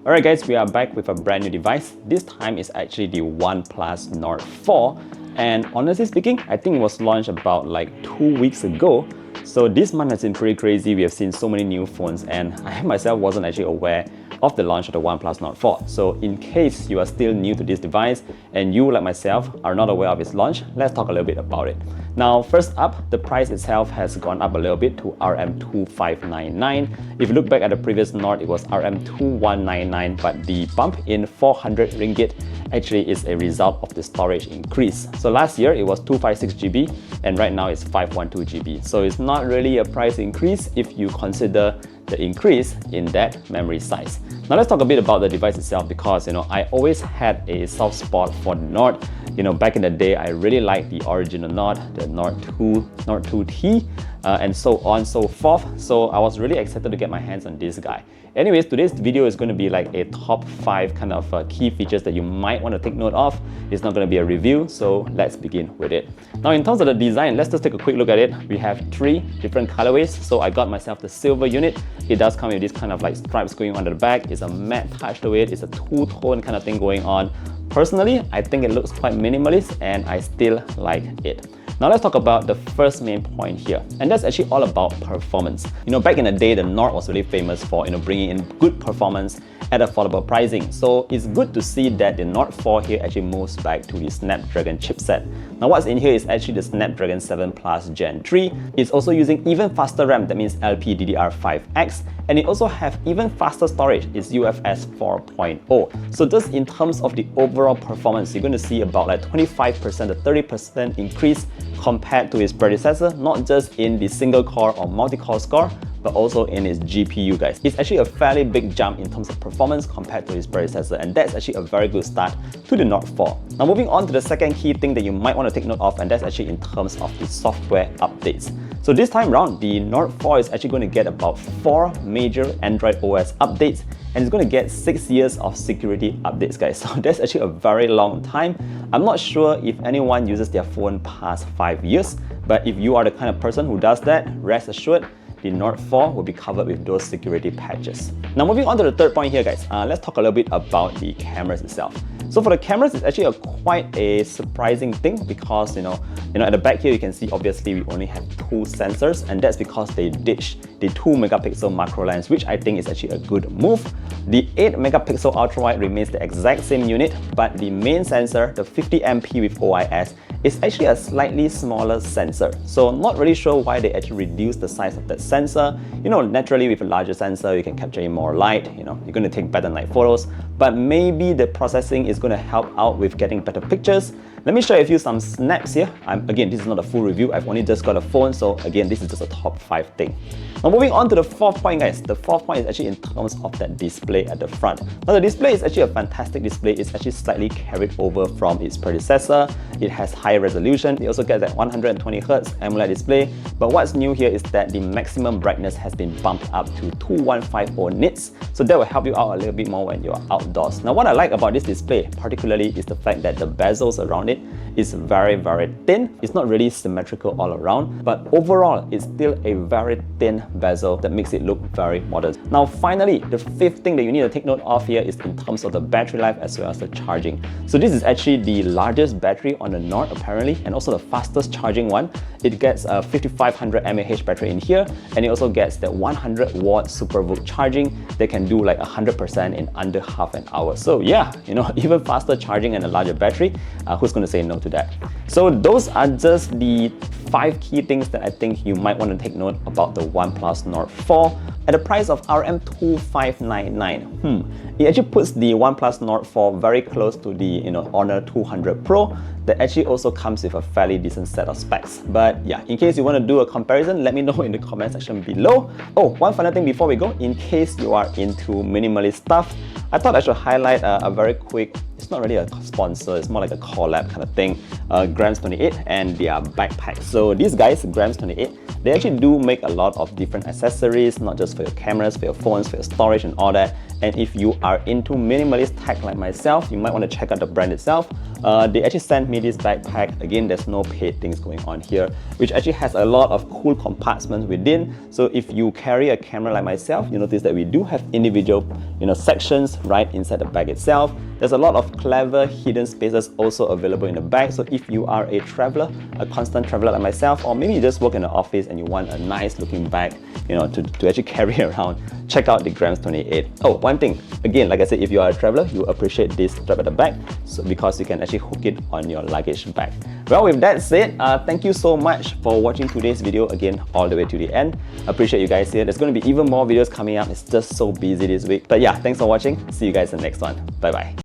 Alright guys, we are back with a brand new device. This time is actually the OnePlus Nord 4. And honestly speaking, I think it was launched about like 2 weeks ago. So this month has been pretty crazy. We have seen so many new phones and I myself wasn't actually aware of the launch of the OnePlus Nord 4. So in case you are still new to this device and you, like myself, are not aware of its launch, let's talk a little bit about it. Now, first up, the price itself has gone up a little bit to RM2599. If you look back at the previous Nord, it was RM2199, but the bump in 400 ringgit actually is a result of the storage increase. So last year it was 256GB and right now it's 512GB. So it's not really a price increase if you consider the increase in that memory size. Now let's talk a bit about the device itself because I always had a soft spot for the Nord. Back in the day, I really liked the original Nord, the Nord 2T, and so on, so forth. So I was really excited to get my hands on this guy. Anyways, today's video is going to be like a top 5 kind of key features that you might want to take note of. It's not going to be a review, so let's begin with it. Now, in terms of the design, let's just take a quick look at it. We have 3 different colorways. So I got myself the silver unit. It does come with this kind of like stripes going on the back. It's a matte touch to it. It's a two-tone kind of thing going on. Personally, I think it looks quite minimalist and I still like it. Now let's talk about the first main point here, and that's actually all about performance. Back in the day, the Nord was really famous for bringing in good performance at affordable pricing. So it's good to see that the Nord 4 here actually moves back to the Snapdragon chipset. Now what's in here is actually the Snapdragon 7 Plus Gen 3. It's also using even faster RAM, that means LPDDR5X, and it also have even faster storage. It's UFS 4.0. So just in terms of the overall performance, you're going to see about like 25% to 30% increase compared to its predecessor, not just in the single core or multi-core score, but also in its GPU, guys. It's actually a fairly big jump in terms of performance compared to its predecessor, and that's actually a very good start to the Nord 4. Now moving on to the second key thing that you might want to take note of, and that's actually in terms of the software updates. So this time around, the Nord 4 is actually going to get about 4 major Android OS updates, and it's going to get 6 years of security updates, guys. So that's actually a very long time. I'm not sure if anyone uses their phone past 5 years, but if you are the kind of person who does that, rest assured, the Nord 4 will be covered with those security patches. Now moving on to the third point here, guys, let's talk a little bit about the cameras itself. So for the cameras, it's actually quite a surprising thing because at the back here you can see obviously we only have 2 sensors, and that's because they ditched the 2 megapixel macro lens, which I think is actually a good move. The 8 megapixel ultra wide remains the exact same unit, but the main sensor, the 50MP with OIS, is actually a slightly smaller sensor. So not really sure why they actually reduced the size of that sensor. Naturally with a larger sensor, you can capture in more light, you're going to take better night photos, but maybe the processing is going to help out with getting better pictures. Let me share with you some snaps here. Again, this is not a full review. I've only just got a phone, so again, this is just a top 5 thing. Now moving on to the fourth point, guys. The fourth point is actually in terms of that display at the front. Now the display is actually a fantastic display. It's actually slightly carried over from its predecessor. It has higher resolution. It also gets that 120Hz AMOLED display. But what's new here is that the maximum brightness has been bumped up to 2150 nits. So that will help you out a little bit more when you're outdoors. Now what I like about this display particularly is the fact that the bezels around it is very, very thin. It's not really symmetrical all around, but overall, it's still a very thin bezel that makes it look very modern. Now, finally, the fifth thing that you need to take note of here is in terms of the battery life as well as the charging. So this is actually the largest battery on the Nord apparently, and also the fastest charging one. It gets a 5500 mAh battery in here, and it also gets the 100 watt SuperVOOC charging that can do like 100% in under half an hour. So yeah, even faster charging and a larger battery, who's going to say no to that? So those are just the 5 key things that I think you might want to take note about the OnePlus Nord 4 at a price of RM2599. It actually puts the OnePlus Nord 4 very close to the Honor 200 Pro that actually also comes with a fairly decent set of specs. But yeah, in case you want to do a comparison, let me know in the comment section below. Oh, one final thing before we go, in case you are into minimalist stuff, I thought I should highlight a very quick, it's not really a sponsor, it's more like a collab kind of thing, Grams28 and their backpack. So these guys, Grams28, they actually do make a lot of different accessories, not just for your cameras, for your phones, for your storage and all that. And if you are into minimalist tech like myself, you might want to check out the brand itself. They actually sent me this backpack. Again, there's no paid things going on here, which actually has a lot of cool compartments within. So if you carry a camera like myself, you notice that we do have individual sections right inside the bag itself. There's a lot of clever hidden spaces also available in the bag. So if you are a traveler, a constant traveler like myself, or maybe you just work in an office and you want a nice looking bag, to actually carry around, check out the Grams28. Oh, one thing, again, like I said, if you are a traveler, you appreciate this strap at the back, because you can actually hook it on your luggage bag. Well, with that said, thank you so much for watching today's video, again, all the way to the end. Appreciate you guys here. There's going to be even more videos coming up. It's just so busy this week. But yeah, thanks for watching. See you guys in the next one. Bye bye.